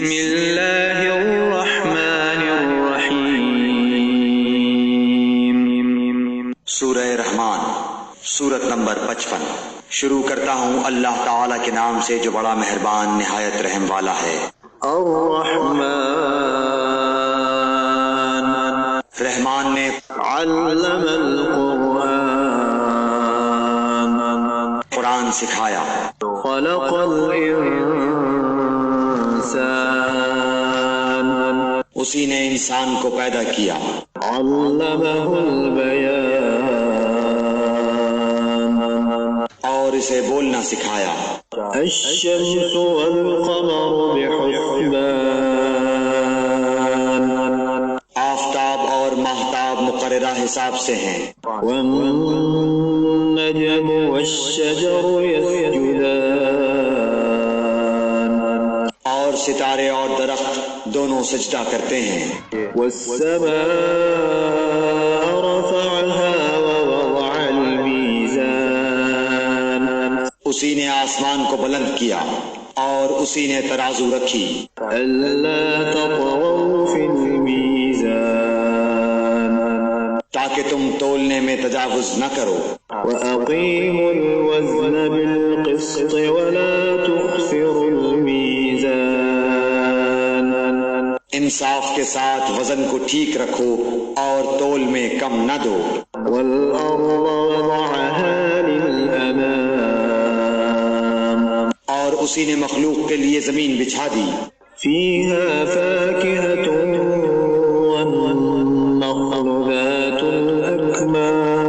بسم اللہ الرحمن الرحیم۔ سورہ رحمان، سورت نمبر 55۔ شروع کرتا ہوں اللہ تعالیٰ کے نام سے جو بڑا مہربان نہایت رحم والا ہے۔ الرحمن، رحمان نے علم القرآن، قرآن سکھایا۔ خلق الانسان، اسی نے انسان کو پیدا کیا۔ علمہ البیان، اور اسے بولنا سکھایا۔ الشمس والقمر بحسبان، آفتاب اور ماہتاب مقررہ حساب سے ہیں۔ والنجم والشجر يسجدان، اور ستارے اور درخت دونوں سجدہ کرتے ہیں۔ والسماء رفعها ووضع الميزان، اسی نے آسمان کو بلند کیا اور اسی نے ترازو رکھی۔ ألا تطغوا في الميزان، تاکہ تم تولنے میں تجاوز نہ کرو۔ وأقيموا الوزن بالقسط ولا تخسروا الميزان، انصاف کے ساتھ وزن کو ٹھیک رکھو اور تول میں کم نہ دو۔ والأرض وضعها للأنام، اور اسی نے مخلوق کے لیے زمین بچھا دی۔ فيها فاكهة والنخل ذات الأكمام،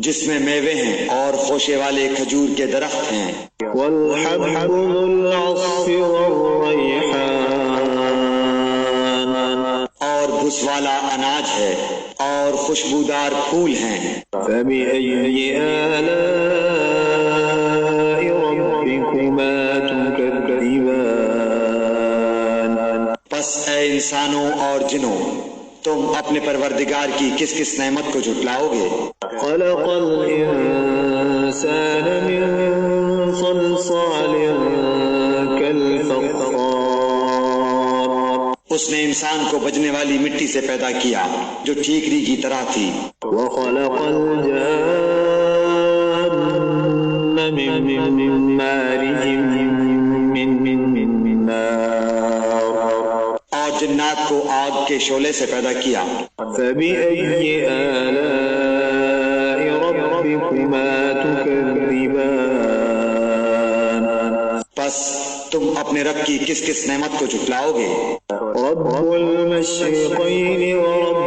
جس میں میوے ہیں اور خوشے والے کھجور کے درخت ہیں۔ والحب ذو العصف والريحان، اور بھس والا اناج ہے اور خوشبودار پھول ہیں۔ فبأي آلاء ربكما تكذبان، پس اے انسانوں اور جنوں، تم اپنے پروردگار کی کس کس نعمت کو جھٹلاؤ گے؟ خلق الإنسان من صلصال كالفخار، اس نے انسان کو بجنے والی مٹی سے پیدا کیا جو ٹھیکری کی طرح تھی۔ وخلق الجان من مارج من نار، اور جنات کو آگ کے شعلے سے پیدا کیا۔ فبأي آلاء ربكما تكذبان، پس تم اپنے رب کی کس کس نعمت کو جھٹلاؤ گے؟ رب المشرقين ورب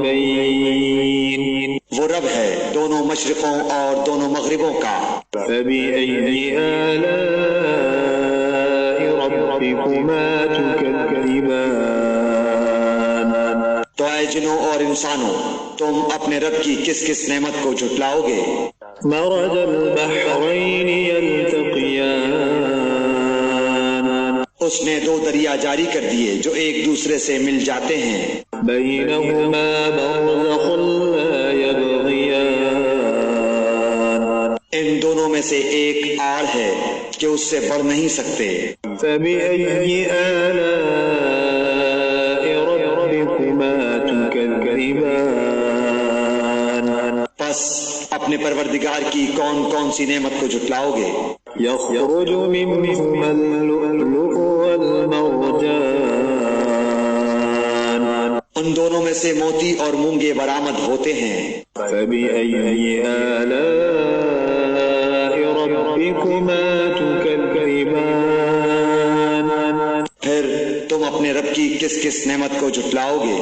المغربين، وہ رب ہے دونوں مشرقوں اور دونوں مغربوں کا۔ فبأي آلاء ربكما تكذبان، تو اے جنوں اور انسانوں، تم اپنے رب کی کس کس نعمت کو جھٹلاؤ گے؟ مرج البحرين يلتقيان، اس نے دو دریا جاری کر دیے جو ایک دوسرے سے مل جاتے ہیں۔ بينهما برزخ لا يبغيان، ان دونوں میں سے ایک آڑ ہے کہ اس سے بڑھ نہیں سکتے۔ فبأي آلاء ربكما تكذبان، پس اپنے پروردگار کی کون کون سی نعمت کو جھٹلاؤ گے؟ يخرج منهما اللؤلؤ والمرجان، ان دونوں میں سے موتی اور مونگے برآمد ہوتے ہیں۔ فبأي آلاء ربكما تكذبان، پھر تم اپنے رب کی کس کس نعمت کو جھٹلاؤ گے؟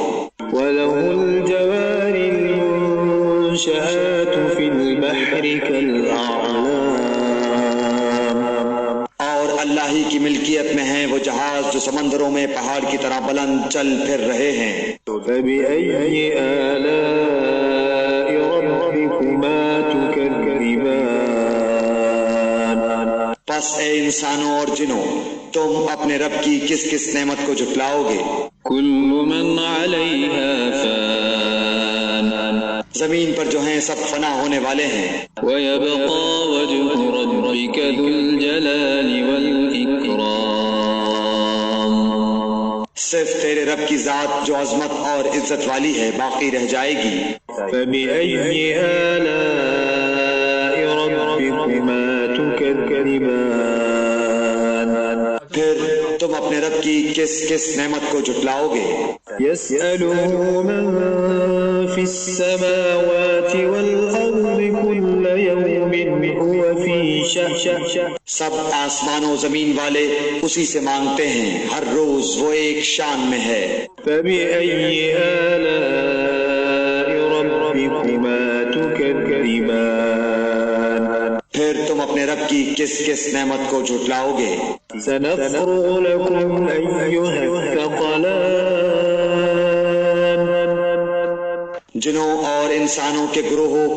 وله الجوار المنشآت في البحر كالأعلام، اور اللہ ہی کی ملکیت میں ہیں وہ جہاز جو سمندروں میں پہاڑ کی طرح بلند چل پھر رہے ہیں۔ فبأي آلاء ربكما تكذبان، پس اے انسانوں اور جنوں، تم اپنے رب کی کس کس نعمت کو جھٹلاؤ گے؟ كل من عليها فان، زمین پر جو ہیں سب فنا ہونے والے ہیں۔ ويبقى وجه ربك ذو الجلال والإكرام، رب کی ذات جو عظمت اور عزت والی ہے باقی رہ جائے گی۔ فبأي آلاء ربكما تكذبان پھر تم اپنے رب کی کس کس نعمت کو جھٹلاؤ گے؟ يسأله من في السماوات والأرض كل يوم هو في شأن سب آسمان و زمین والے اسی سے مانگتے ہیں، ہر روز وہ ایک شان میں ہے۔ فبأي آلاء ربكما تكذبان پھر تم اپنے رب کی کس کس نعمت کو جھٹلاؤ گے؟ سنفرغ لكم أيها الثقلان جنوں اور انسانوں کے گروہوں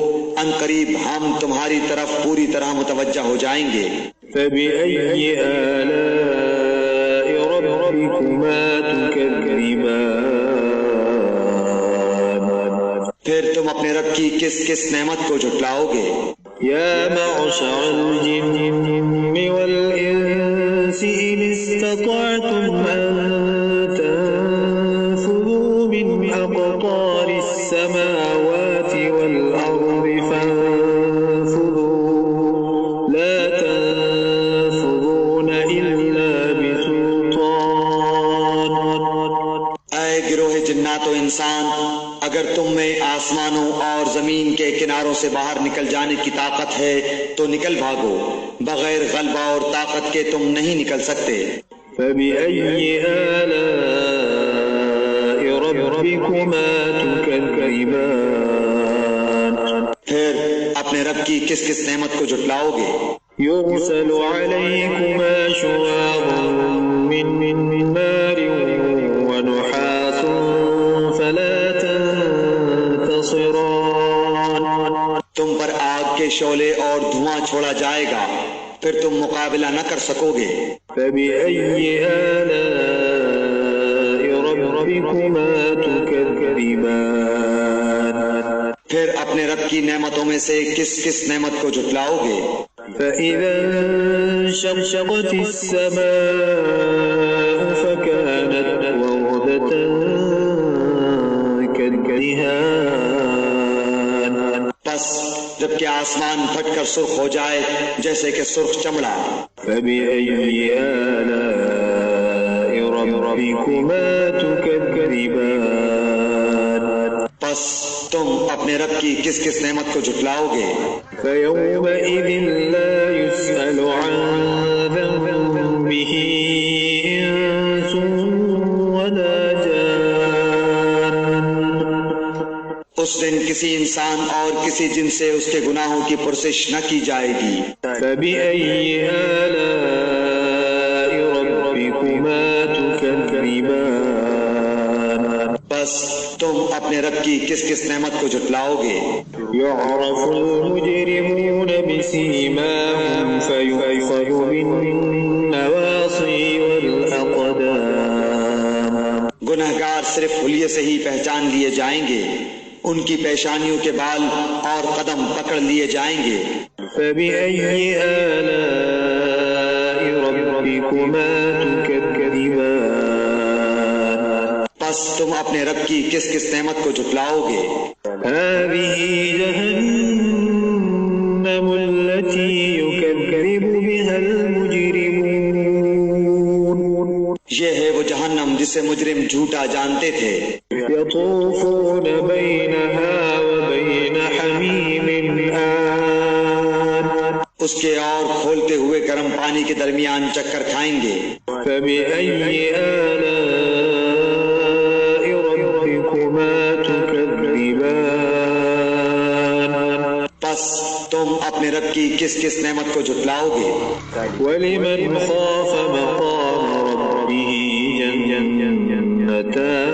ان قریب ہم تمہاری طرف پوری طرح متوجہ ہو جائیں گے۔ فبأي آلاء ربكما تكذبان پھر تم اپنے رب کی کس کس نعمت کو جھٹلاؤ گے؟ يا معشر الجن والإنس إن استطعتم أن تنفذوا من أقطار السماوات والأرض فانفذوا لا تنفذون إلا بسلطان۔ اے گروہ جنات و انسان، اگر تم میں آسمانوں اور زمین کے کناروں سے باہر نکل جانے کی طاقت ہے تو نکل بھاگو، بغیر غلبہ اور طاقت کے تم نہیں نکل سکتے۔ فبأي آلاء ربكما تكذبان پھر اپنے رب کی کس کس نعمت کو جھٹلاؤ گے؟ يرسل عليكما شواظ من نار ونحاس فلا تنتصران تم پر آگ کے شعلے اور دھواں چھوڑا جائے گا، پھر تم مقابلہ نہ کر سکو گے۔ فبأي آلاء ربكما تكذبان پھر اپنے رب کی نعمتوں میں سے کس کس نعمت کو جھٹلاؤ گے؟ فإذا انشقت السماء فكانت وردة كالدهان پس جب کہ آسمان پھٹ کر سرخ ہو جائے جیسے کہ سرخ چمڑا۔ فبأي آلاء ربكما تكذبان پس تم اپنے رب کی کس کس نعمت کو جھٹلاؤ گے؟ فيومئذ لا يسأل عن ذنبه إنس ولا جان اس دن کسی انسان اور کسی جن سے اس کے گناہوں کی پرسش نہ کی جائے گی۔ فبأي آلاء ربكما تكذبان بس تم اپنے رب کی کس کس نعمت کو جھٹلاؤ گے؟ يعرف المجرمون بسيماهم فيؤخذ بالنواصي والأقدام گنہگار صرف حلیے سے ہی پہچان لیے جائیں گے، ان کی پیشانیوں کے بال اور قدم پکڑ لیے جائیں گے۔ فبأي آلاء ربكما تكذبان بس تم اپنے رب کی کس کس نعمت کو جھٹلاؤ گے؟ هذه جهنم التي يكذب بها المجرمون یہ ہے وہ جہنم جسے مجرم جھوٹا جانتے تھے۔ يطوفون بينها وبين حميم آن اس کے اور کھولتے ہوئے گرم پانی کے درمیان چکر کھائیں گے۔ فبأي آلاء ربكما تكذبان بس تم اپنے رب کی کس کس نعمت کو جھٹلاؤ گے؟ ولمن خاف مقام ربه جنتان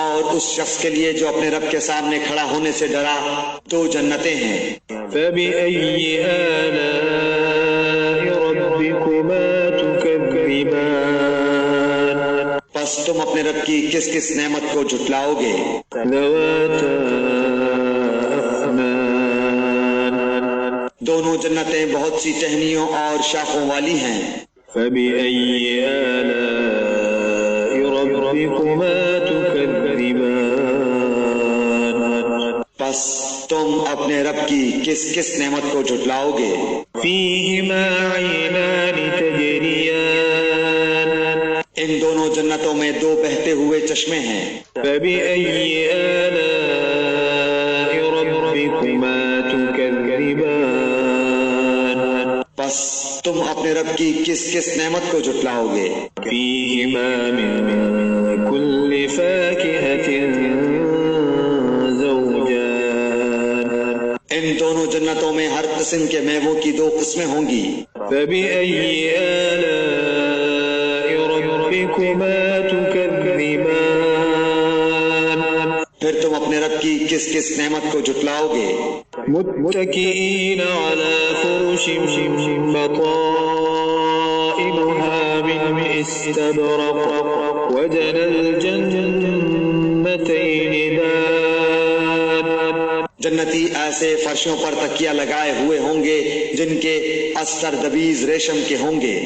اور اس شخص کے لیے جو اپنے رب کے سامنے کھڑا ہونے سے ڈرا 2 جنتیں ہیں۔ فبأي آلاء ربكما تكذبان بس تم اپنے رب کی کس کس نعمت کو جھٹلاؤ گے؟ ذواتا أفنان دونوں جنتیں بہت سی ٹہنیوں اور شاخوں والی ہیں۔ فبأي آلاء ربكما تكذبان پس تم اپنے رب کی کس کس نعمت کو جھٹلاؤ گے؟ فيهما عينان تجريان ان دونوں جنتوں میں دو بہتے ہوئے چشمے ہیں۔ فبأي آلاء ربكما تكذبان پس تم اپنے رب کی کس کس نعمت کو جھٹلاؤ گے؟ فيهما من كل فاكهة زوجان ان دونوں جنتوں میں ہر قسم کے میووں کی دو قسمیں ہوں گی۔ فبأي آلاء ربكما تكذبان پھر تم اپنے رب کی کس کس نعمت کو جھٹلاؤ گے؟ متكئين على فرش بطائنها من استبرق وجنى الجنتين دان جنتی ایسے فرشوں پر تکیہ لگائے ہوئے ہوں گے جن کے استر دبیز ریشم کے ہوں گے،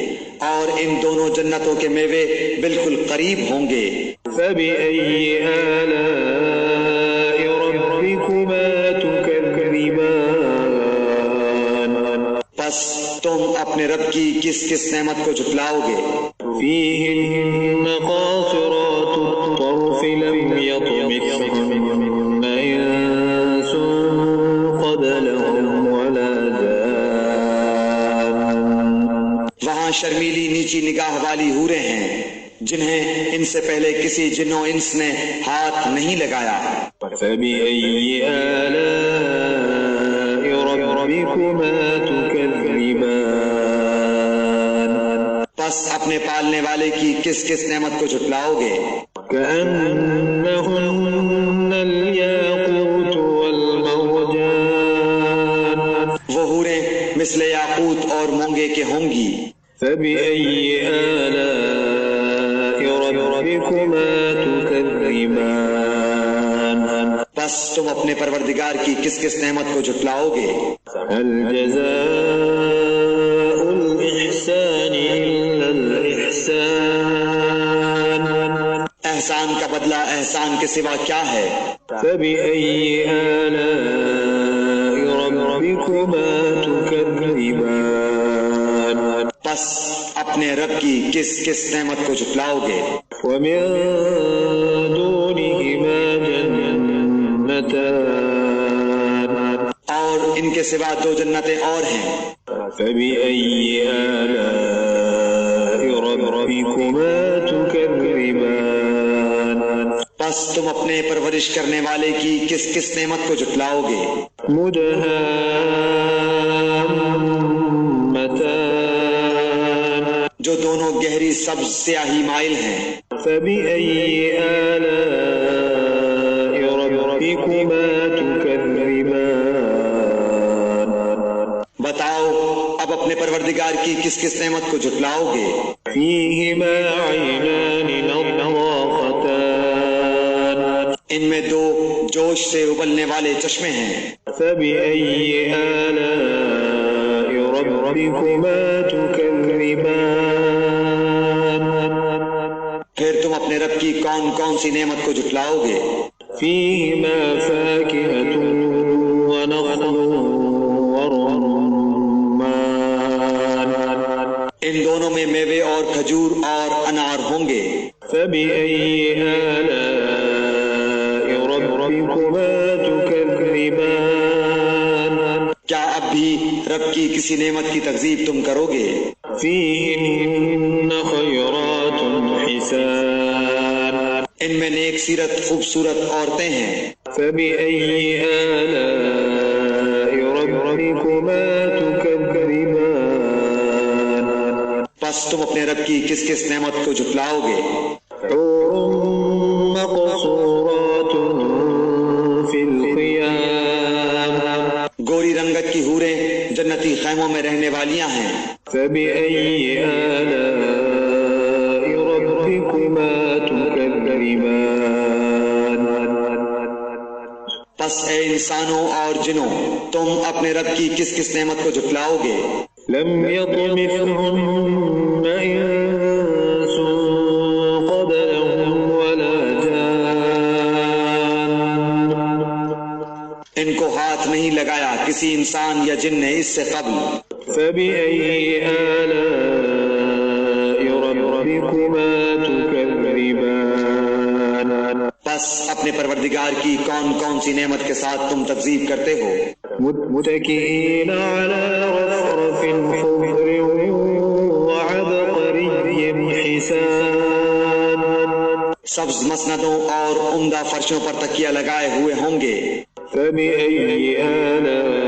اور ان دونوں جنتوں کے میوے بالکل قریب ہوں گے۔ فبأي آلاء ربكما تكذبان پس تم اپنے رب کی کس کس نعمت کو جھٹلاؤ گے؟ فيهن قاصرات الطرف لم يطمثهن إنس قبلهم ولا جان وہاں شرمیلی نیچی نگاہ والی حوریں ہیں جنہیں ان سے پہلے کسی جن و انس نے ہاتھ نہیں لگایا۔ فبأي آلاء ربكما تكذبان پس اپنے پالنے والے کی کس کس نعمت کو جھٹلاؤ گے؟ كأنهن الياقوت والمرجان وہ حوریں مثل یاقوت اور مونگے کے ہوں گی۔ فبأي آلاء ربكما تكذبان پس تم اپنے پروردگار کی کس کس نعمت کو جھٹلاؤ گے؟ هل جزاء الإحسان إلا الإحسان احسان کا بدلہ احسان کے سوا کیا ہے؟ فبأي آلاء ربكما تكذبان پس اپنے رب کی کس کس نعمت کو جھٹلاؤ گے؟ ومن دونهما جنتان اور ان کے سوا دو جنتیں اور ہیں۔ فبأي آلاء ربكما تكذبان پس تم اپنے پرورش کرنے والے کی کس کس نعمت کو جھٹلاؤ گے؟ مدهامتان جو دونوں گہری سبز سیاہی مائل ہیں۔ فبأي آلاء ربكما تكذبان بتاؤ اب اپنے پروردگار کی کس کس نعمت کو جھٹلاؤ گے؟ فيهما عينان نضاختان ان میں دو جوش سے ابلنے والے چشمے ہیں۔ فبأي آلاء ربكما تكذبان پھر تم اپنے رب کی کون کون سی نعمت کو جھٹلاؤ گے؟ فيهما فاكهة ونخل ورمان ان دونوں میں میوے اور کھجور اور انار ہوں گے۔ فبأي آلاء ربكما تكذبان کیا اب بھی رب کی کسی نعمت کی تکذیب تم کرو گے؟ فيهن خيرات حسان ان میں نیک سیرت خوبصورت عورتیں ہیں۔ فبأي آلاء ربكما تكذبان پس تم اپنے رب کی کس کس نعمت کو جھٹلاؤ گے؟ حور مقصورات في الخيام گوری رنگت کی حوریں جنتی خیموں میں رہنے والیاں ہیں۔ فبأي آلاء ربكما تكذبان پس اے انسانوں اور جنوں تم اپنے رب کی کس کس نعمت کو جھٹلاؤ گے؟ لم يطمثهن سے قبل. فبأي آلاء ربكما تكذبان بس اپنے پروردگار کی کون کون سی نعمت کے ساتھ تم تکذیب کرتے ہو؟ متكئين على رفرف خضر وعبقري حسان سبز مسندوں اور عمدہ فرشوں پر تکیہ لگائے ہوئے ہوں گے. فبأي آلاء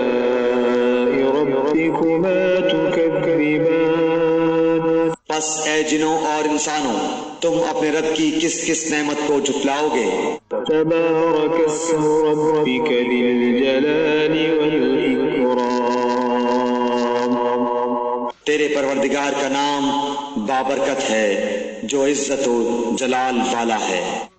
ربكما تكذبان پس اے جنوں اور انسانوں، تم اپنے رب کی کس کس نعمت کو جھٹلاؤ گے؟ تبارك اسم ربك ذي الجلال والإكرام تیرے پروردگار کا نام بابرکت ہے جو عزت و جلال والا ہے.